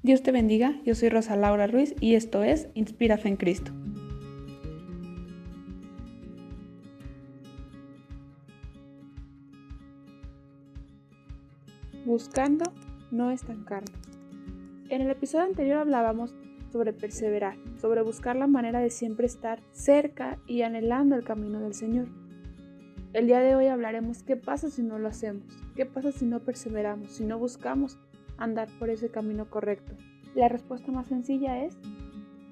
Dios te bendiga, yo soy Rosa Laura Ruiz y esto es Inspira Fe en Cristo. Buscando, no estancarnos. En el episodio anterior hablábamos sobre perseverar, sobre buscar la manera de siempre estar cerca y anhelando el camino del Señor. El día de hoy hablaremos qué pasa si no lo hacemos, qué pasa si no perseveramos, si no buscamos andar por ese camino correcto. La respuesta más sencilla es,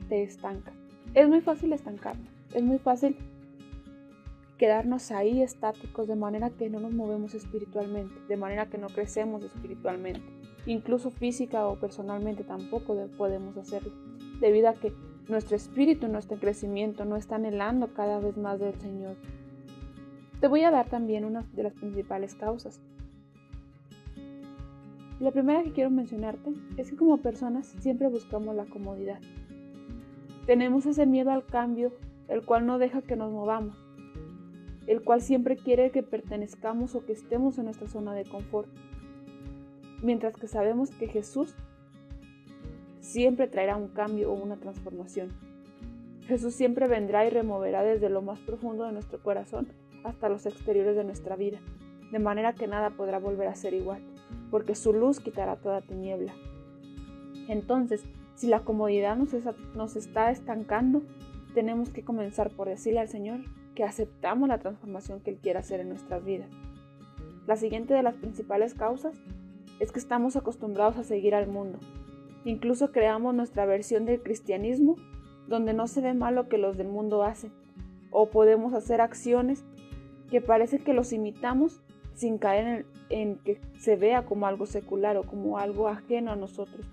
te estancas. Es muy fácil estancarnos, es muy fácil quedarnos ahí estáticos de manera que no nos movemos espiritualmente, de manera que no crecemos espiritualmente. Incluso física o personalmente tampoco podemos hacerlo, debido a que nuestro espíritu no está en crecimiento, no está anhelando cada vez más del Señor. Te voy a dar también una de las principales causas. La primera que quiero mencionarte es que como personas siempre buscamos la comodidad. Tenemos ese miedo al cambio, el cual no deja que nos movamos, el cual siempre quiere que pertenezcamos o que estemos en nuestra zona de confort. Mientras que sabemos que Jesús siempre traerá un cambio o una transformación. Jesús siempre vendrá y removerá desde lo más profundo de nuestro corazón hasta los exteriores de nuestra vida, de manera que nada podrá volver a ser igual, porque su luz quitará toda tiniebla. Entonces, si la comodidad nos está estancando, tenemos que comenzar por decirle al Señor que aceptamos la transformación que Él quiere hacer en nuestras vidas. La siguiente de las principales causas es que estamos acostumbrados a seguir al mundo. Incluso creamos nuestra versión del cristianismo donde no se ve mal lo que los del mundo hacen, o podemos hacer acciones que parece que los imitamos sin caer en que se vea como algo secular o como algo ajeno a nosotros.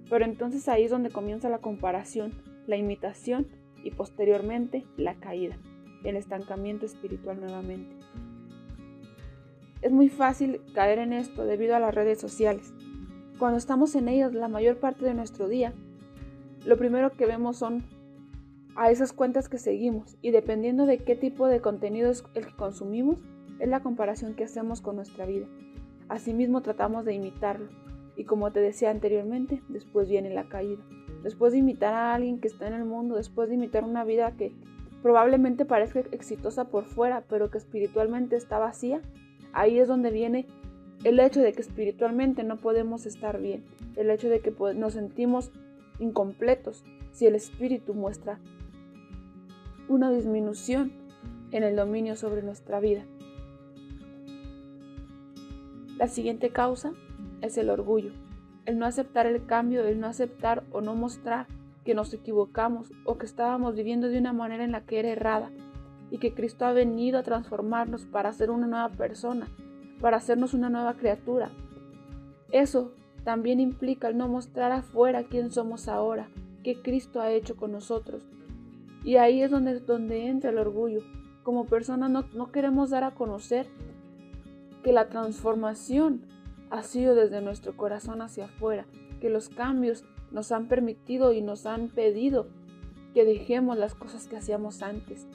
Pero entonces ahí es donde comienza la comparación, la imitación y posteriormente la caída, el estancamiento espiritual nuevamente. Es muy fácil caer en esto debido a las redes sociales. Cuando estamos en ellas la mayor parte de nuestro día, lo primero que vemos son a esas cuentas que seguimos, y dependiendo de qué tipo de contenido es el que consumimos, es la comparación que hacemos con nuestra vida. Asimismo tratamos de imitarlo, y como te decía anteriormente, después viene la caída. Después de imitar a alguien que está en el mundo, después de imitar una vida que probablemente parezca exitosa por fuera, pero que espiritualmente está vacía, ahí es donde viene el hecho de que espiritualmente no podemos estar bien, el hecho de que nos sentimos incompletos si el espíritu muestra una disminución en el dominio sobre nuestra vida. La siguiente causa es el orgullo, el no aceptar el cambio, el no aceptar o no mostrar que nos equivocamos o que estábamos viviendo de una manera en la que era errada y que Cristo ha venido a transformarnos para ser una nueva persona, para hacernos una nueva criatura. Eso también implica el no mostrar afuera quién somos ahora, qué Cristo ha hecho con nosotros. Y ahí es donde entra el orgullo. Como personas no queremos dar a conocer que la transformación ha sido desde nuestro corazón hacia afuera, que los cambios nos han permitido y nos han pedido que dejemos las cosas que hacíamos antes.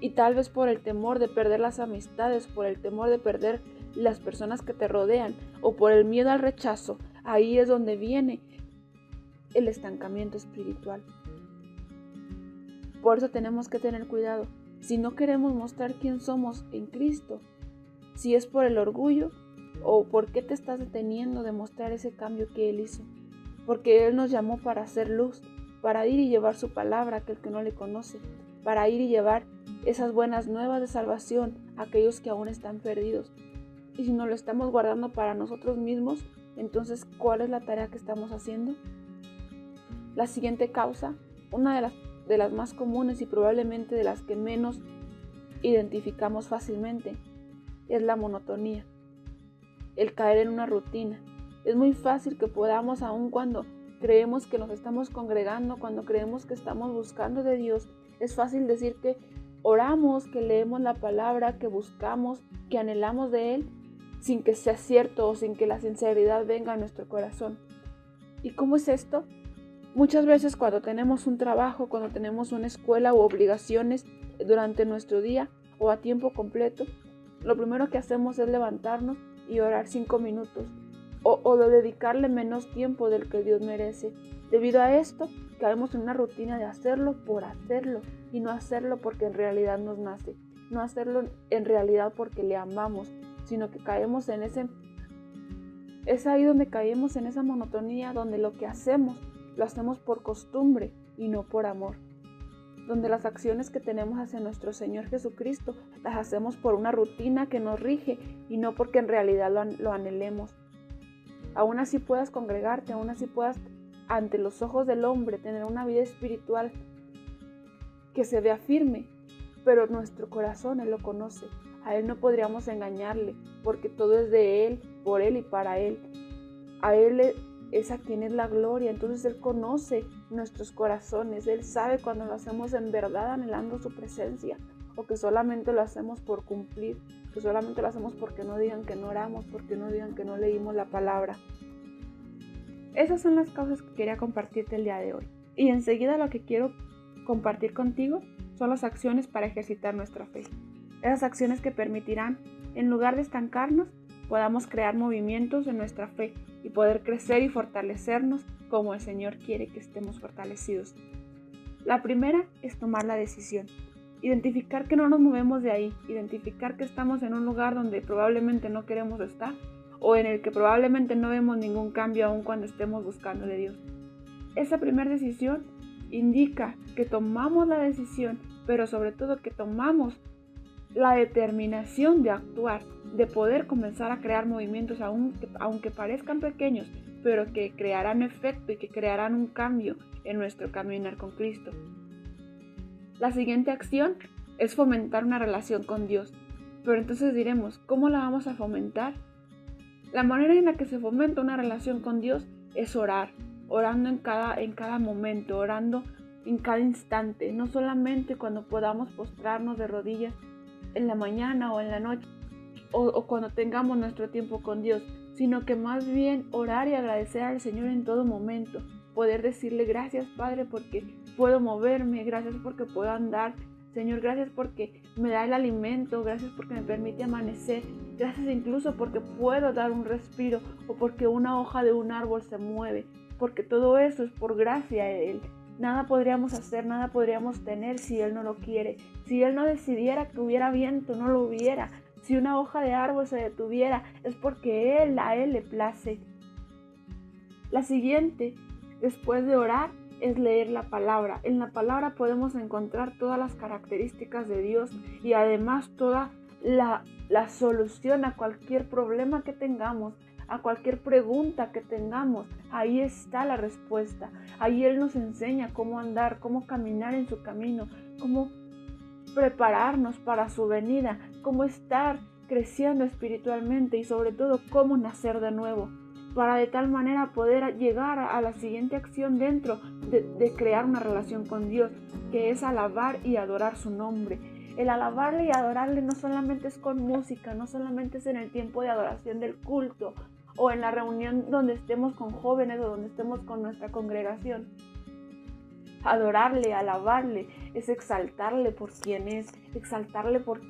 Y tal vez por el temor de perder las amistades, por el temor de perder las personas que te rodean o por el miedo al rechazo, ahí es donde viene el estancamiento espiritual. Por eso tenemos que tener cuidado. Si no queremos mostrar quién somos en Cristo, si es por el orgullo o por qué te estás deteniendo de mostrar ese cambio que Él hizo. Porque Él nos llamó para hacer luz, para ir y llevar su palabra a aquel que no le conoce, para ir y llevar esas buenas nuevas de salvación a aquellos que aún están perdidos. Y si no lo estamos guardando para nosotros mismos, entonces ¿cuál es la tarea que estamos haciendo? La siguiente causa, una de las más comunes y probablemente de las que menos identificamos fácilmente, es la monotonía, el caer en una rutina. Es muy fácil que podamos, aun cuando creemos que nos estamos congregando, cuando creemos que estamos buscando de Dios, es fácil decir que oramos, que leemos la palabra, que buscamos, que anhelamos de Él, sin que sea cierto o sin que la sinceridad venga a nuestro corazón. ¿Y cómo es esto? Muchas veces cuando tenemos un trabajo, cuando tenemos una escuela u obligaciones durante nuestro día o a tiempo completo, lo primero que hacemos es levantarnos y orar 5 minutos. o de dedicarle menos tiempo del que Dios merece. Debido a esto, caemos en una rutina de hacerlo por hacerlo y no hacerlo porque en realidad nos nace, no hacerlo en realidad porque le amamos, sino que caemos en es ahí donde caemos en esa monotonía, donde lo que hacemos lo hacemos por costumbre y no por amor, donde las acciones que tenemos hacia nuestro Señor Jesucristo las hacemos por una rutina que nos rige y no porque en realidad lo anhelemos. Aún así puedas congregarte, aún así puedas ante los ojos del hombre tener una vida espiritual que se vea firme, pero nuestro corazón Él lo conoce. A Él no podríamos engañarle, porque todo es de Él, por Él y para Él. A Él es a quien es la gloria, entonces Él conoce nuestros corazones. Él sabe cuando lo hacemos en verdad anhelando su presencia, o que solamente lo hacemos por cumplir, que solamente lo hacemos porque no digan que no oramos, porque no digan que no leímos la palabra. Esas son las causas que quería compartirte el día de hoy. Y enseguida lo que quiero compartir contigo son las acciones para ejercitar nuestra fe. Esas acciones que permitirán, en lugar de estancarnos, podamos crear movimientos en nuestra fe y poder crecer y fortalecernos como el Señor quiere que estemos fortalecidos. La primera es tomar la decisión. Identificar que no nos movemos de ahí, identificar que estamos en un lugar donde probablemente no queremos estar o en el que probablemente no vemos ningún cambio aun cuando estemos buscando de Dios. Esa primera decisión indica que tomamos la decisión, pero sobre todo que tomamos la determinación de actuar, de poder comenzar a crear movimientos aunque parezcan pequeños, pero que crearán efecto y que crearán un cambio en nuestro caminar con Cristo. La siguiente acción es fomentar una relación con Dios. Pero entonces diremos, ¿cómo la vamos a fomentar? La manera en la que se fomenta una relación con Dios es orar, orando en cada momento, orando en cada instante, no solamente cuando podamos postrarnos de rodillas en la mañana o en la noche o cuando tengamos nuestro tiempo con Dios, sino que más bien orar y agradecer al Señor en todo momento, poder decirle gracias Padre porque puedo moverme, gracias porque puedo andar, Señor, gracias porque me da el alimento, gracias porque me permite amanecer, gracias incluso porque puedo dar un respiro o porque una hoja de un árbol se mueve, porque todo eso es por gracia de Él. Nada podríamos hacer, nada podríamos tener si Él no lo quiere. Si Él no decidiera que hubiera viento, no lo hubiera. Si una hoja de árbol se detuviera, es porque a Él le place. La siguiente, después de orar, es leer la palabra. En la palabra podemos encontrar todas las características de Dios y además toda la solución a cualquier problema que tengamos, a cualquier pregunta que tengamos. Ahí está la respuesta. Ahí Él nos enseña cómo andar, cómo caminar en su camino, cómo prepararnos para su venida, cómo estar creciendo espiritualmente y sobre todo cómo nacer de nuevo, para de tal manera poder llegar a la siguiente acción dentro de crear una relación con Dios, que es alabar y adorar su nombre. El alabarle y adorarle no solamente es con música, no solamente es en el tiempo de adoración del culto o en la reunión donde estemos con jóvenes o donde estemos con nuestra congregación. Adorarle, alabarle, es exaltarle por quien es, exaltarle por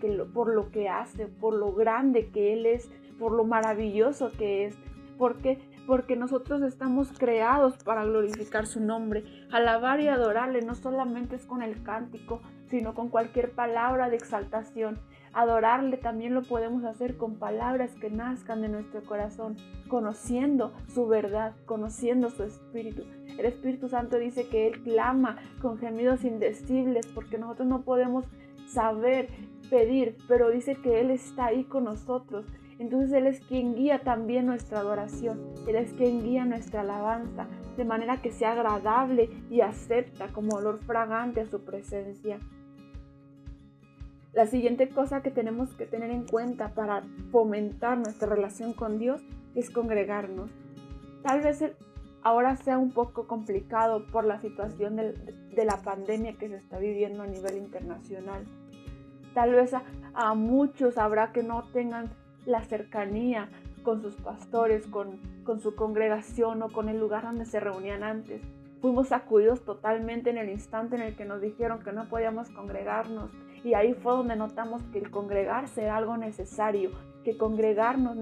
lo que hace, por lo grande que Él es, por lo maravilloso que es. ¿Por qué? Porque nosotros estamos creados para glorificar su nombre. Alabar y adorarle no solamente es con el cántico, sino con cualquier palabra de exaltación. Adorarle también lo podemos hacer con palabras que nazcan de nuestro corazón, conociendo su verdad, conociendo su espíritu. El Espíritu Santo dice que Él clama con gemidos indecibles porque nosotros no podemos saber pedir, pero dice que Él está ahí con nosotros. Entonces Él es quien guía también nuestra adoración, Él es quien guía nuestra alabanza, de manera que sea agradable y acepta como olor fragante a su presencia. La siguiente cosa que tenemos que tener en cuenta para fomentar nuestra relación con Dios es congregarnos. Tal vez ahora sea un poco complicado por la situación de la pandemia que se está viviendo a nivel internacional. Tal vez a muchos habrá que no tengan la cercanía con sus pastores, con su congregación o con el lugar donde se reunían antes. Fuimos sacudidos totalmente en el instante en el que nos dijeron que no podíamos congregarnos, y ahí fue donde notamos que el congregarse era algo necesario, que congregarnos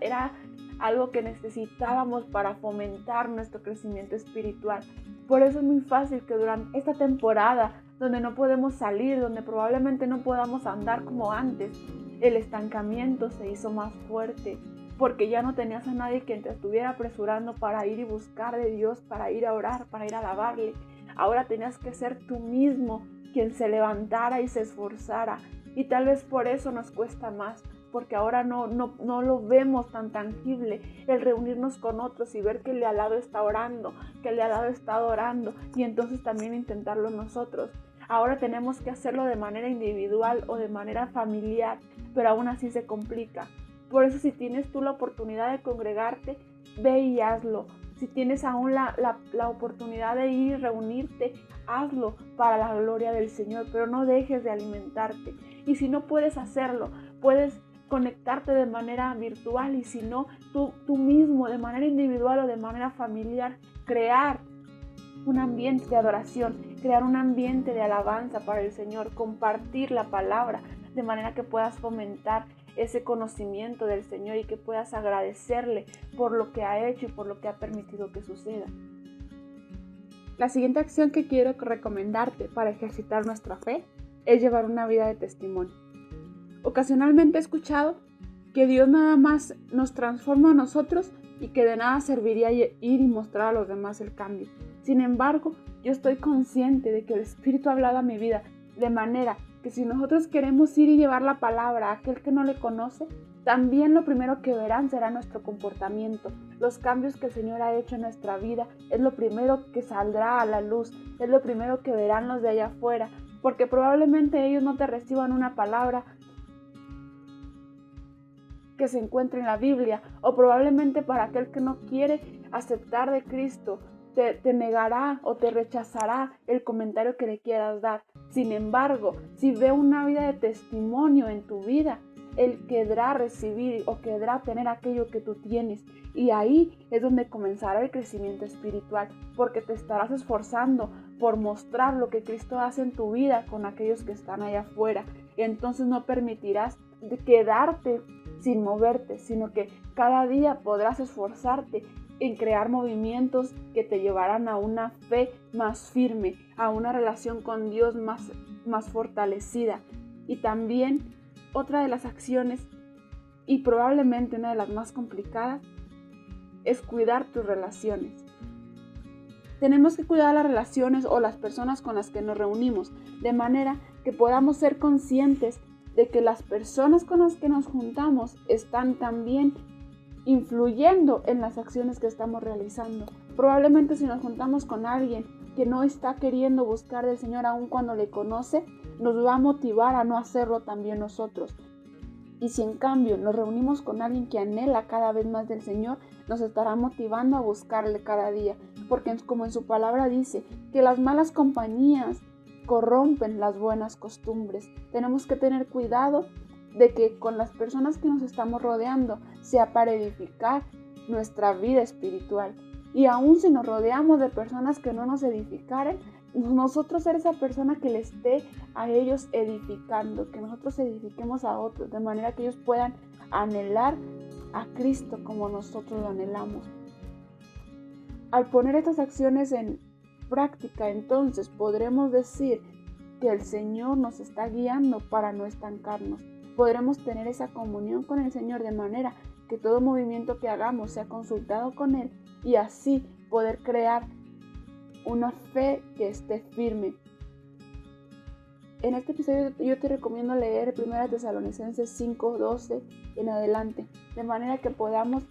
era algo que necesitábamos para fomentar nuestro crecimiento espiritual. Por eso es muy fácil que durante esta temporada, donde no podemos salir, donde probablemente no podamos andar como antes, el estancamiento se hizo más fuerte, porque ya no tenías a nadie quien te estuviera apresurando para ir y buscar de Dios, para ir a orar, para ir a alabarle. Ahora tenías que ser tú mismo quien se levantara y se esforzara. Y tal vez por eso nos cuesta más, porque ahora no lo vemos tan tangible, el reunirnos con otros y ver que el de al lado está orando, que el de al lado está adorando, y entonces también intentarlo nosotros. Ahora tenemos que hacerlo de manera individual o de manera familiar, pero aún así se complica. Por eso, si tienes tú la oportunidad de congregarte, ve y hazlo. Si tienes aún la oportunidad de ir y reunirte, hazlo para la gloria del Señor, pero no dejes de alimentarte. Y si no puedes hacerlo, puedes conectarte de manera virtual, y si no, tú mismo, de manera individual o de manera familiar, crear un ambiente de adoración, crear un ambiente de alabanza para el Señor, compartir la palabra, de manera que puedas fomentar ese conocimiento del Señor y que puedas agradecerle por lo que ha hecho y por lo que ha permitido que suceda. La siguiente acción que quiero recomendarte para ejercitar nuestra fe es llevar una vida de testimonio. Ocasionalmente he escuchado que Dios nada más nos transforma a nosotros y que de nada serviría ir y mostrar a los demás el cambio. Sin embargo, yo estoy consciente de que el Espíritu ha hablado a mi vida, de manera que si nosotros queremos ir y llevar la palabra a aquel que no le conoce, también lo primero que verán será nuestro comportamiento. Los cambios que el Señor ha hecho en nuestra vida es lo primero que saldrá a la luz, es lo primero que verán los de allá afuera, porque probablemente ellos no te reciban una palabra que se encuentre en la Biblia, o probablemente para aquel que no quiere aceptar de Cristo, te negará o te rechazará el comentario que le quieras dar. Sin embargo, si ve una vida de testimonio en tu vida, Él querrá recibir o querrá tener aquello que tú tienes. Y ahí es donde comenzará el crecimiento espiritual, porque te estarás esforzando por mostrar lo que Cristo hace en tu vida con aquellos que están allá afuera. Entonces no permitirás quedarte sin moverte, sino que cada día podrás esforzarte en crear movimientos que te llevarán a una fe más firme, a una relación con Dios más fortalecida. Y también otra de las acciones, y probablemente una de las más complicadas, es cuidar tus relaciones. Tenemos que cuidar las relaciones o las personas con las que nos reunimos, de manera que podamos ser conscientes de que las personas con las que nos juntamos están también influyendo en las acciones que estamos realizando. Probablemente si nos juntamos con alguien que no está queriendo buscar del Señor aun cuando le conoce, nos va a motivar a no hacerlo también nosotros. Y si en cambio nos reunimos con alguien que anhela cada vez más del Señor, nos estará motivando a buscarle cada día, porque como en su palabra dice, que las malas compañías corrompen las buenas costumbres. Tenemos que tener cuidado de que con las personas que nos estamos rodeando sea para edificar nuestra vida espiritual. Y aún si nos rodeamos de personas que no nos edificaren, nosotros ser esa persona que le esté a ellos edificando, que nosotros edifiquemos a otros, de manera que ellos puedan anhelar a Cristo como nosotros lo anhelamos. Al poner estas acciones en práctica, entonces podremos decir que el Señor nos está guiando para no estancarnos. Podremos tener esa comunión con el Señor de manera que todo movimiento que hagamos sea consultado con Él y así poder crear una fe que esté firme. En este episodio yo te recomiendo leer 1 Tesalonicenses 5:12 en adelante, de manera que podamos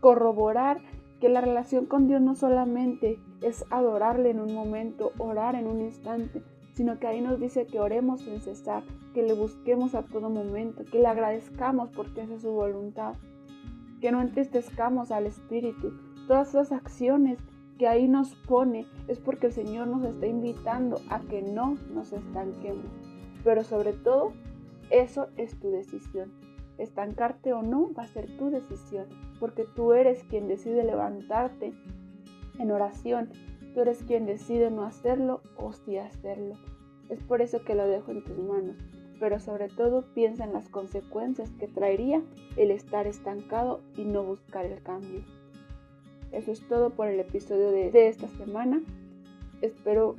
corroborar que la relación con Dios no solamente es adorarle en un momento, orar en un instante, sino que ahí nos dice que oremos sin cesar, que le busquemos a todo momento, que le agradezcamos porque esa es su voluntad, que no entristezcamos al Espíritu. Todas esas acciones que ahí nos pone es porque el Señor nos está invitando a que no nos estanquemos. Pero sobre todo, eso es tu decisión. Estancarte o no va a ser tu decisión, porque tú eres quien decide levantarte en oración. Tú eres quien decide no hacerlo o sí hacerlo. Es por eso que lo dejo en tus manos. pero sobre todo piensa en las consecuencias que traería el estar estancado y no buscar el cambio. Eso es todo por el episodio de esta semana. Espero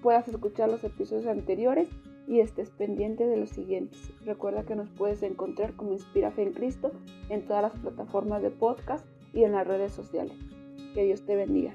puedas escuchar los episodios anteriores y estés pendiente de los siguientes. Recuerda que nos puedes encontrar como Inspira Fe en Cristo en todas las plataformas de podcast y en las redes sociales. Que Dios te bendiga.